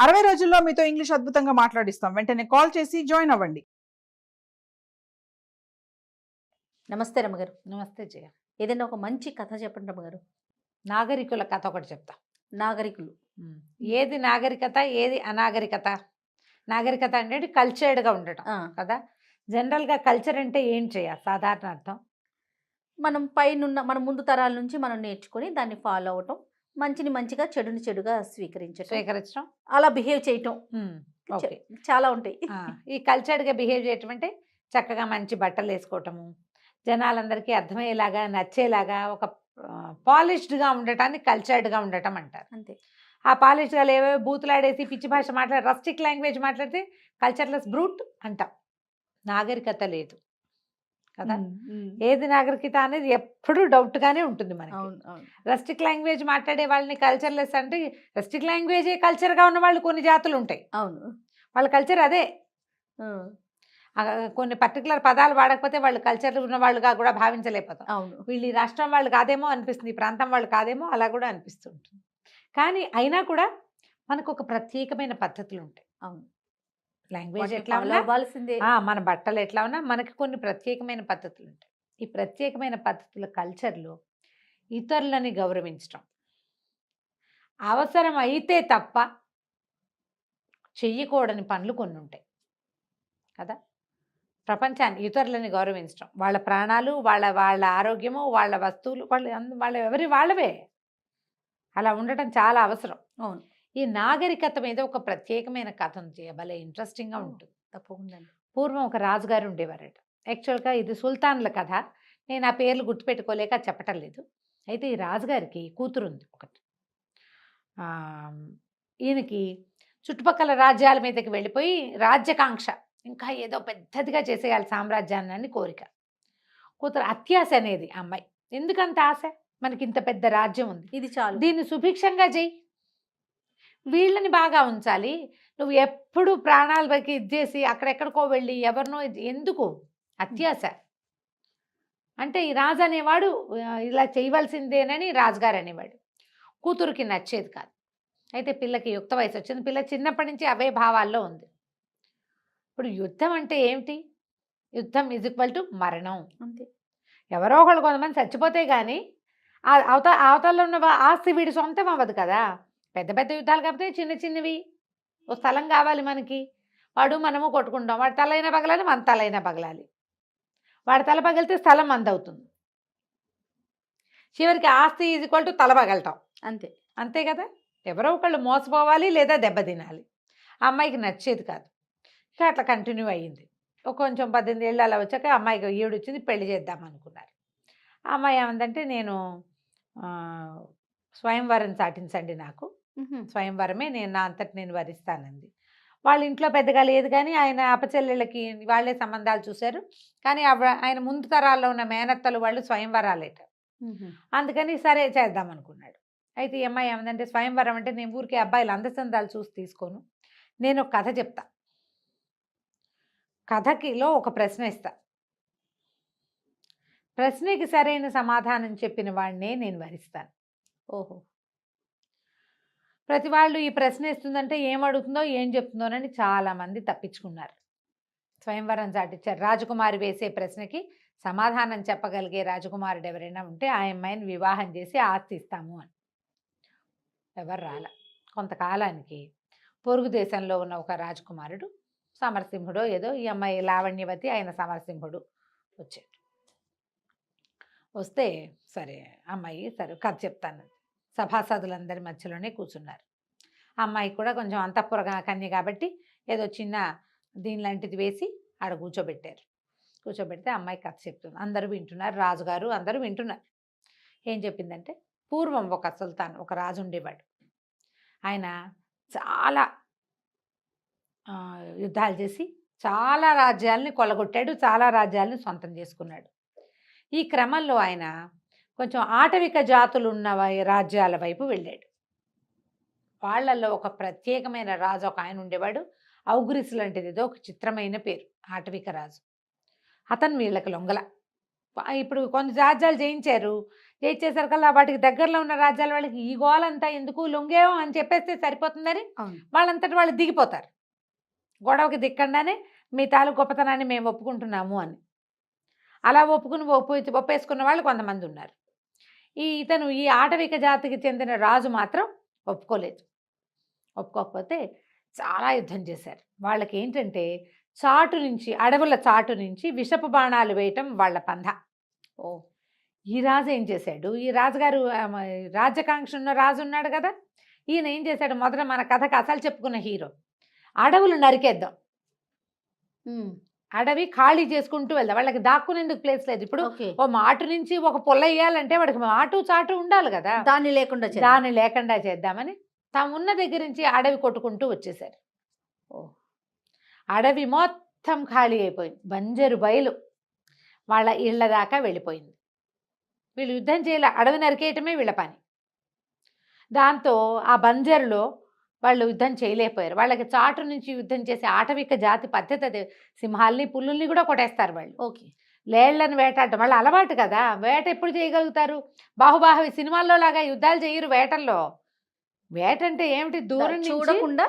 60 రోజుల్లో మీతో ఇంగ్లీష్ అద్భుతంగా మాట్లాడిస్తాం. వెంటనే కాల్ చేసి జాయిన్ అవ్వండి. నమస్తే రమ్మగారు. నమస్తే జయ. ఏదైనా ఒక మంచి కథ చెప్పండి రమ్మగారు. నాగరికుల కథ ఒకటి చెప్తా. నాగరికులు. ఏది నాగరికత, ఏది అనాగరికత? నాగరికత అంటే కల్చర్డ్గా ఉండటం కదా. జనరల్గా కల్చర్ అంటే ఏం చేయాలి? సాధారణ అర్థం మనం పైనున్న మన ముందు తరాల నుంచి మనం నేర్చుకొని దాన్ని ఫాలో అవటం, మంచిని మంచిగా చెడుని చెడుగా స్వీకరించడం, అలా బిహేవ్ చేయటం. ఓకే, చాలా ఉంటాయి. ఈ కల్చర్డ్గా బిహేవ్ చేయటం అంటే చక్కగా మంచి బట్టలు వేసుకోవటము, జనాలందరికీ అర్థమయ్యేలాగా నచ్చేలాగా ఒక పాలిష్డ్గా ఉండటాన్ని కల్చర్డ్గా ఉండటం అంటారు. అంతే. ఆ పాలిష్డ్గా ఏవో బూతులాడేసి పిచ్చి భాష మాట్లాడి రస్టిక్ లాంగ్వేజ్ మాట్లాడితే కల్చర్లెస్ బ్రూట్ అంటాం. నాగరికత లేదు కదా. ఏది నాగరికత అనేది ఎప్పుడూ డౌట్గానే ఉంటుంది మనకి. రస్టిక్ లాంగ్వేజ్ మాట్లాడే వాళ్ళని కల్చర్లెస్ అంటే, రస్టిక్ లాంగ్వేజే కల్చర్గా ఉన్న వాళ్ళు కొన్ని జాతులు ఉంటాయి. అవును, వాళ్ళ కల్చర్ అదే. కొన్ని పర్టికులర్ పదాలు వాడకపోతే వాళ్ళు కల్చర్ ఉన్న వాళ్ళుగా కూడా భావించలేకపోతాం. అవును, వీళ్ళు ఈ రాష్ట్రం వాళ్ళు కాదేమో అనిపిస్తుంది, ఈ ప్రాంతం వాళ్ళు కాదేమో అలా కూడా అనిపిస్తుంటుంది. కానీ అయినా కూడా మనకు ఒక ప్రత్యేకమైన పద్ధతులు ఉంటాయి. అవును, లాంగ్వేజ్ ఎట్లా ఉన్నా, అవ్వాల్సిందే. మన బట్టలు ఎట్లా ఉన్నా మనకి కొన్ని ప్రత్యేకమైన పద్ధతులు ఉంటాయి. ఈ ప్రత్యేకమైన పద్ధతుల కల్చర్లో ఇతరులని గౌరవించడం, అవసరం అయితే తప్ప చెయ్యకూడని పనులు కొన్ని ఉంటాయి కదా. ప్రపంచాన్ని ఇతరులని గౌరవించడం, వాళ్ళ ప్రాణాలు, వాళ్ళ ఆరోగ్యము, వాళ్ళ వస్తువులు, వాళ్ళ ఎవరి వాళ్ళవే, అలా ఉండటం చాలా అవసరం. అవును. ఈ నాగరికత మీద ఒక ప్రత్యేకమైన కథ ఉంది, భలే ఇంట్రెస్టింగ్గా ఉంటుంది. తప్పకుండా. పూర్వం ఒక రాజుగారు ఉండేవారట. యాక్చువల్గా ఇది సుల్తాన్ల కథ, నేను ఆ పేర్లు గుర్తుపెట్టుకోలేక చెప్పటం లేదు. అయితే ఈ రాజుగారికి కూతురు ఉంది ఒకటి. ఈయనకి చుట్టుపక్కల రాజ్యాల మీదకి వెళ్ళిపోయి రాజ్యకాంక్ష, ఇంకా ఏదో పెద్దదిగా చేసేయాలి సామ్రాజ్యాన్ని అని కోరిక. కూతురు అత్యాశ అనేది అమ్మాయి. ఎందుకంత ఆశ? మనకి ఇంత పెద్ద రాజ్యం ఉంది, ఇది చాలు, దీన్ని సుభిక్షంగా చెయ్యి, వీళ్ళని బాగా ఉంచాలి, నువ్వు ఎప్పుడు ప్రాణాల పైకి ఇచ్చేసి అక్కడెక్కడికో వెళ్ళి ఎవరినో ఎందుకు? అత్యాశ అంటే ఈ రాజు అనేవాడు ఇలా చేయవలసిందేనని రాజుగారు అనేవాడు. కూతురికి నచ్చేది కాదు. అయితే పిల్లకి యుక్త వయసు వచ్చింది, పిల్ల చిన్నప్పటి నుంచి అవే భావాల్లో ఉంది. ఇప్పుడు యుద్ధం అంటే ఏమిటి? యుద్ధం ఈజ్ ఈక్వల్ టు మరణం. అంతే. ఎవరో ఒకళ్ళు కొంతమంది చచ్చిపోతే కానీ అవతలలో ఉన్న ఆస్తి వీడి సొంతం అవ్వదు కదా. పెద్ద పెద్ద యుద్ధాలు కాకపోతే చిన్న చిన్నవి, ఓ స్థలం కావాలి మనకి, వాడు మనము కొట్టుకుంటాం, వాడి తలైనా పగలాలి, మన తలైనా పగలాలి, వాడి తల పగిలితే స్థలం అందవుతుంది, చివరికి ఆస్తి ఈజ్ ఈక్వల్ టు తల పగలటం. అంతే. అంతే కదా. ఎవరో ఒకళ్ళు మోసపోవాలి లేదా దెబ్బతినాలి. ఆ అమ్మాయికి నచ్చేది కాదు. ఇంకా అట్లా కంటిన్యూ అయ్యింది. కొంచెం 18 ఏళ్ళు అలా వచ్చాక అమ్మాయికి ఈడు వచ్చింది, పెళ్లి చేద్దాం అనుకున్నారు. ఆ అమ్మాయి ఏమందంటే, నేను స్వయంవరం సాటించండి, నాకు స్వయంవరమే నేను నా అంతటి నేను వరిస్తానంది. వాళ్ళ ఇంట్లో పెద్దగా లేదు, కానీ ఆయన అపచెల్లెళ్ళకి వాళ్ళే సంబంధాలు చూశారు. కానీ ఆయన ముందు తరాల్లో ఉన్న మేనత్తలు వాళ్ళు స్వయంవరాలేట. అందుకని సరే చేద్దాం అనుకున్నాడు. అయితే ఈ అమ్మాయి ఏమందంటే, స్వయంవరం అంటే నేను ఊరికే అబ్బాయిలు అందచందాలు చూసి తీసుకోను, నేను ఒక కథ చెప్తా, కథకిలో ఒక ప్రశ్న ఇస్తా, ప్రశ్నకి సరైన సమాధానం చెప్పిన వాడినే నేను వరిస్తాను. ఓహో. ప్రతి వాళ్ళు ఈ ప్రశ్న ఇస్తుందంటే ఏం అడుగుతుందో ఏం చెప్తుందోనని చాలామంది తప్పించుకున్నారు. స్వయంవరం చాటిచ్చారు. రాజకుమారి వేసే ప్రశ్నకి సమాధానం చెప్పగలిగే రాజకుమారుడు ఎవరైనా ఉంటే ఆ అమ్మాయిని వివాహం చేసి ఆస్తి ఇస్తాము అని. ఎవరు రాల. కొంతకాలానికి పొరుగు దేశంలో ఉన్న ఒక రాజకుమారుడు, సమరసింహుడో ఏదో, ఈ అమ్మాయి లావణ్యవతి, ఆయన సమరసింహుడు వచ్చాడు. వస్తే సరే అమ్మాయి సరే కథ చెప్తాను, సభాసదులందరి మధ్యలోనే కూర్చున్నారు. అమ్మాయి కూడా కొంచెం అంతఃపుర కన్య కాబట్టి ఏదో చిన్న దీని లాంటిది వేసి ఆడ కూర్చోబెట్టారు. కూర్చోబెడితే అమ్మాయి కథ చెప్తుంది, అందరూ వింటున్నారు, రాజుగారు అందరూ వింటున్నారు. ఏం చెప్పిందంటే, పూర్వం ఒక సుల్తాన్, ఒక రాజు ఉండేవాడు. ఆయన చాలా యుద్ధాలు చేసి చాలా రాజ్యాలని కొల్లగొట్టాడు, చాలా రాజ్యాలని సొంతం చేసుకున్నాడు. ఈ క్రమంలో ఆయన కొంచెం ఆటవిక జాతులు ఉన్న రాజ్యాల వైపు వెళ్ళాడు. వాళ్ళల్లో ఒక ప్రత్యేకమైన రాజు ఒక ఆయన ఉండేవాడు, ఔగ్రిస్ లాంటిది ఏదో ఒక చిత్రమైన పేరు, ఆటవిక రాజు. అతను వీళ్ళకి లొంగల. ఇప్పుడు కొన్ని రాజ్యాలు జయించారు, చేసేసరికల్లా వాటికి దగ్గరలో ఉన్న రాజ్యాల వాళ్ళకి ఈ గోలంతా ఎందుకు లొంగేమో అని చెప్పేస్తే సరిపోతుందని అవును. వాళ్ళంతటి వాళ్ళు దిగిపోతారు. గొడవకి దిక్కండానే మీ తాలూకు గొప్పతనాన్ని మేము ఒప్పుకుంటున్నాము అని. అలా ఒప్పేసుకున్న వాళ్ళు కొంతమంది ఉన్నారు. ఇతను ఈ ఆటవిక జాతికి చెందిన రాజు మాత్రం ఒప్పుకోలేదు. ఒప్పుకోకపోతే చాలా యుద్ధం చేశారు. వాళ్ళకి ఏంటంటే చాటు నుంచి, అడవుల చాటు నుంచి విషపు బాణాలు వేయటం వాళ్ళ పంధ. ఈ రాజు ఏం చేశాడు, ఈ రాజుగారు రాజ్యకాంక్ష ఉన్న రాజు ఉన్నాడు కదా, ఈయన ఏం చేశాడు, మొదట మన కథకు అసలు చెప్పుకున్న హీరో అడవులు నరికేద్దాం, అడవి ఖాళీ చేసుకుంటూ వెళ్దాం, వాళ్ళకి దాక్కునేందుకు ప్లేస్ లేదు. ఇప్పుడు ఓ మాటు నుంచి ఒక పొల్ల వేయాలంటే వాడికి మాటు చాటు ఉండాలి కదా, దాన్ని లేకుండా చేద్దామని తాము ఉన్న దగ్గర నుంచి అడవి కొట్టుకుంటూ వచ్చేసారు. అడవి మొత్తం ఖాళీ అయిపోయింది, బంజరు బయలు వాళ్ళ ఇళ్ల దాకా వెళ్ళిపోయింది. వీళ్ళు యుద్ధం చేయాలి, అడవి నరికేయటమే వీళ్ళ పని. దాంతో ఆ బంజరులో వాళ్ళు యుద్ధం చేయలేకపోయారు. వాళ్ళకి చాటు నుంచి యుద్ధం చేసే ఆటవిక జాతి పద్ధతి అది. సింహాల్ని పుల్లుల్ని కూడా కొట్టేస్తారు వాళ్ళు. లేళ్లను వేటాడటం వాళ్ళ అలవాటు కదా. వేట ఎప్పుడు చేయగలుగుతారు? బాహుబాహవి సినిమాల్లో లాగా యుద్ధాలు చేయరు వేటల్లో. వేట అంటే ఏమిటి, దూరం చూడకుండా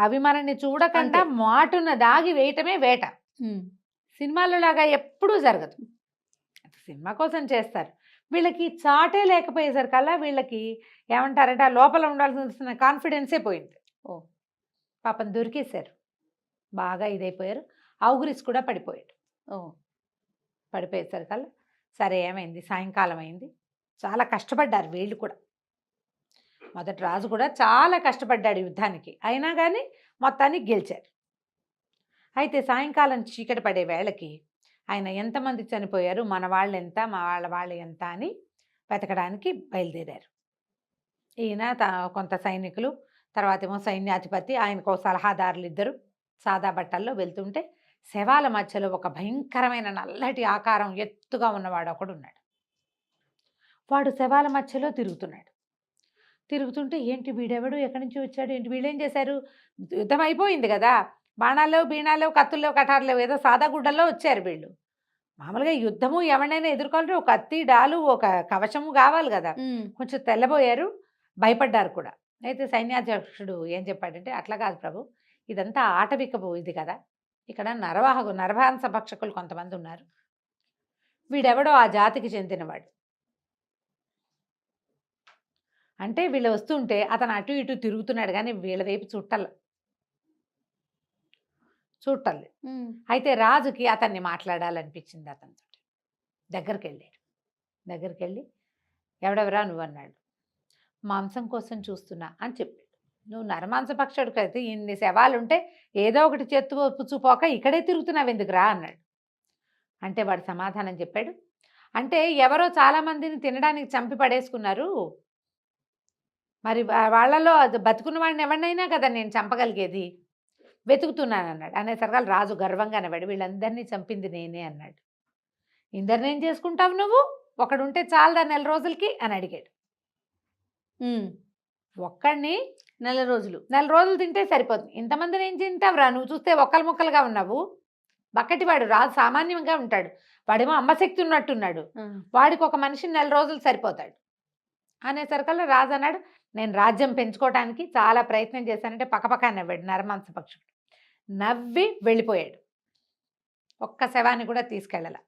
అవి మనల్ని చూడకుండా మాటున దాగి వేయటమే వేట. సినిమాల్లో లాగా ఎప్పుడూ జరగదు, సినిమా కోసం చేస్తారు. వీళ్ళకి చాటే లేకపోయేసరికల్లా వీళ్ళకి ఏమంటారంటే ఆ లోపల ఉండాల్సిన కాన్ఫిడెన్సే పోయింది. పాపం దొరికేశారు, బాగా ఇదైపోయారు. ఔగురిస్ కూడా పడిపోయాడు. పడిపోయేసరికల్లా సరే ఏమైంది, సాయంకాలం అయింది. చాలా కష్టపడ్డారు వీళ్ళు కూడా. మొదటి రాజు కూడా చాలా కష్టపడ్డాడు యుద్ధానికి, అయినా కానీ మొత్తానికి గెలిచారు. అయితే సాయంకాలం చీకటి పడే వేళకి ఆయన ఎంతమంది చనిపోయారు, మన వాళ్ళు ఎంత, మా వాళ్ళు ఎంత అని వెతకడానికి బయలుదేరారు. ఈయన కొంత సైనికులు, తర్వాత ఏమో సైన్యాధిపతి, ఆయనకు సలహాదారులు ఇద్దరు సాదా బట్టల్లో వెళ్తుంటే శవాల మధ్యలో ఒక భయంకరమైన నల్లటి ఆకారం ఎత్తుగా ఉన్నవాడు ఒకడు ఉన్నాడు. వాడు శవాల మధ్యలో తిరుగుతుంటే ఏంటి వీడెవడు, ఎక్కడి నుంచి వచ్చాడు, ఏంటి వీళ్ళేం చేశారు, యుద్ధం అయిపోయింది కదా, బాణాలు బీణాలు కత్తుల్లో కటార్లు ఏదో సాదా గుడ్డల్లో వచ్చారు వీళ్ళు. మామూలుగా యుద్ధము ఎవరినైనా ఎదుర్కోవాలంటే ఒక కత్తి డాలు ఒక కవచము కావాలి కదా. కొంచెం తెల్లబోయారు, భయపడ్డారు కూడా. అయితే సైన్యాధ్యక్షుడు ఏం చెప్పాడంటే, అట్లా కాదు ప్రభు, ఇదంతా ఆటవికపు ఇది కదా, ఇక్కడ నరమాంస భక్షకులు కొంతమంది ఉన్నారు, వీడెవడో ఆ జాతికి చెందినవాడు. అంటే వీళ్ళు వస్తుంటే అతను అటు ఇటు తిరుగుతున్నాడు కానీ వీళ్ళ వైపు చూడలేదు. అయితే రాజుకి అతన్ని మాట్లాడాలనిపించింది. అతనితో దగ్గరికి వెళ్ళి ఎవడెవరా నువ్వు అన్నాడు. మాంసం కోసం చూస్తున్నా అని చెప్పాడు. నువ్వు నరమాంస పక్షుడికి అయితే ఇన్ని శవాలుంటే ఏదో ఒకటి పుచ్చుపోక ఇక్కడే తిరుగుతున్నావు ఎందుకురా అన్నాడు. అంటే వాడు సమాధానం చెప్పాడు, అంటే ఎవరో చాలామందిని తినడానికి చంపి పడేసుకున్నారు, మరి వాళ్ళలో బతుకున్న వాడిని ఎవరినైనా కదా నేను చంపగలిగేది, వెతుకుతున్నాను అన్నాడు. అనేసరికల్ రాజు గర్వంగా అనేవాడు, వీళ్ళందరినీ చంపింది నేనే అన్నాడు. ఇందరినేం చేసుకుంటావు నువ్వు, ఒకడుంటే చాలదా నెల రోజులకి అని అడిగాడు. ఒక్కడిని నెల రోజులు తింటే సరిపోతుంది, ఇంతమందిని ఏం తింటావురా, నువ్వు చూస్తే ఒక్కలు ముక్కలుగా ఉన్నావు. బక్కటివాడు రాజు సామాన్యంగా ఉంటాడు, వాడేమో అమ్మశక్తి ఉన్నట్టున్నాడు, వాడికి ఒక మనిషిని నెల రోజులు సరిపోతాడు. అనేసరికల్లా రాజు అన్నాడు, నేను రాజ్యం పెంచుకోవడానికి చాలా ప్రయత్నం చేశానంటే పక్కపక్క నవ్వాడు నరమాంస పక్షుడు. నవ్వి వెళ్ళిపోయాడు, ఒక్క శవాన్ని కూడా తీసుకెళ్ళాల,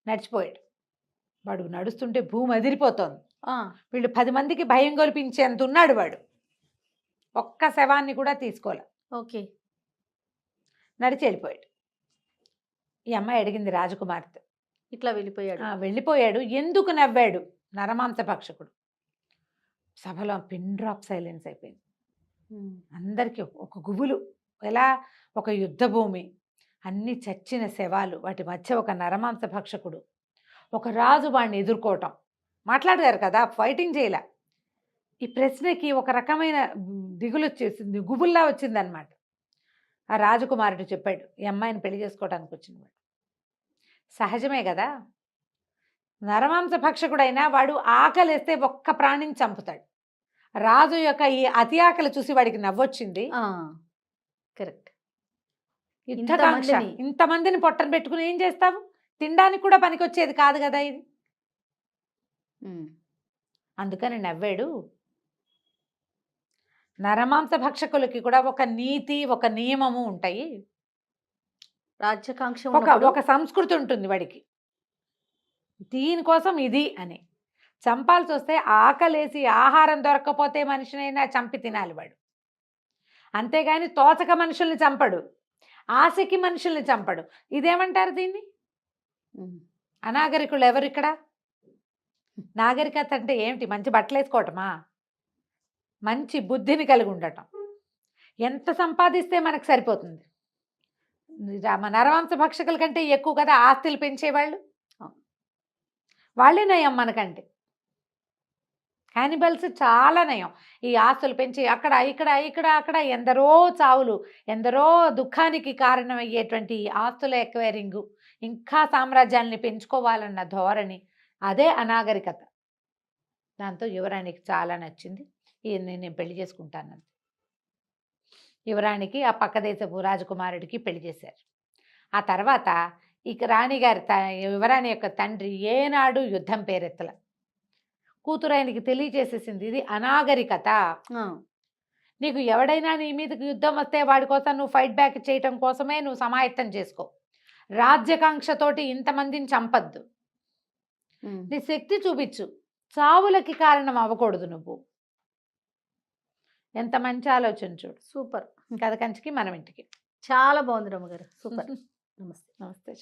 నడిచిపోయాడు. వాడు నడుస్తుంటే భూమి అదిరిపోతోంది, వీళ్ళు 10 మందికి భయం గొలిపించేంత ఉన్నాడు వాడు, ఒక్క శవాన్ని కూడా తీసుకోలే. నడిచి వెళ్ళిపోయాడు. ఈ అమ్మాయి అడిగింది రాజకుమార్తె, ఇట్లా వెళ్ళిపోయాడు ఎందుకు నవ్వాడు నరమాంస పక్షకుడు. సభలో పిన్ డ్రాప్ సైలెన్స్ అయిపోయింది. అందరికీ ఒక గుబులు, ఎలా ఒక యుద్ధ భూమి, అన్ని చచ్చిన శవాలు, వాటి మధ్య ఒక నరమాంస భక్షకుడు, ఒక రాజు వాడిని ఎదుర్కోవటం. మాట్లాడారు కదా, ఫైటింగ్ చేయలే. ఈ ప్రశ్నకి ఒక రకమైన దిగులు వచ్చేసింది, గుబుల్లా వచ్చిందనమాట. ఆ రాజకుమారుడు చెప్పాడు, ఈ అమ్మాయిని పెళ్లి చేసుకోవడానికి వచ్చినవాడు. సహజమే కదా, నరమాంస భక్షకుడైనా వాడు ఆకలిస్తే ఒక్క ప్రాణిని చంపుతాడు. రాజు యొక్క ఈ అతి ఆకలి చూసి వాడికి నవ్వొచ్చింది. కరెక్ట్. ఇంతమందిని పొట్టను పెట్టుకుని ఏం చేస్తావు, తినడానికి కూడా పనికొచ్చేది కాదు కదా ఇది. అందుకని నవ్వాడు. నరమాంస భక్షకులకి కూడా ఒక నీతి, ఒక నియమము ఉంటాయి. రాజ్యకాంక్ష ఒక ఉన్నప్పుడు ఒక సంస్కృతి ఉంటుంది వాడికి. దీనికోసం ఇది అని చంపాల్సి వస్తే ఆకలేసి ఆహారం దొరక్కపోతే మనిషినైనా చంపి తినాలి వాడు. అంతేగాని తోచక మనుషుల్ని చంపడు, ఆశకి మనుషుల్ని చంపడు. ఇదేమంటారు దీన్ని? అనాగరికులు ఎవరిక్కడ? నాగరికత అంటే ఏమిటి? మంచి బట్టలు వేసుకోవటమా? మంచి బుద్ధిని కలిగి ఉండటం. ఎంత సంపాదిస్తే మనకు సరిపోతుంది? నరవంశ భక్షకుల కంటే ఎక్కువ కదా ఆస్తులు పెంచేవాళ్ళు. వాళ్ళే నయం మనకంటే. క్యానిబల్స్ చాలా నయం. ఈ ఆస్తులు పెంచి అక్కడ ఇక్కడ ఇక్కడ అక్కడ ఎందరో చావులు, ఎందరో దుఃఖానికి కారణమయ్యేటువంటి ఆస్తుల ఎక్వైరింగు, ఇంకా సామ్రాజ్యాల్ని పెంచుకోవాలన్న ధోరణి, అదే అనాగరికత. దాంతో యువరాణికి చాలా నచ్చింది. నేను పెళ్లి చేసుకుంటాను. యువరాణికి ఆ పక్క దేశపు రాజకుమారుడికి పెళ్లి చేశారు. ఆ తర్వాత ఇక రాణిగారి యువరాణి యొక్క తండ్రి ఏనాడు యుద్ధం పేరెత్తల. కూతురు ఆయనకి తెలియచేసేసింది, ఇది అనాగరికత. నీకు ఎవడైనా నీ మీదకి యుద్ధం వస్తే వాడి కోసం నువ్వు ఫైట్ బ్యాక్ చేయటం కోసమే నువ్వు సమాయత్తం చేసుకో. రాజ్యకాంక్షతోటి ఇంతమందిని చంపద్దు. నీ శక్తి చూపించు, చావులకి కారణం అవ్వకూడదు నువ్వు. ఎంత మంచి ఆలోచన చూడు. సూపర్. కథ కంచికి మనం ఇంటికి. చాలా బాగుంది రమ్మగారు. సూపర్. నమస్తే. నమస్తే.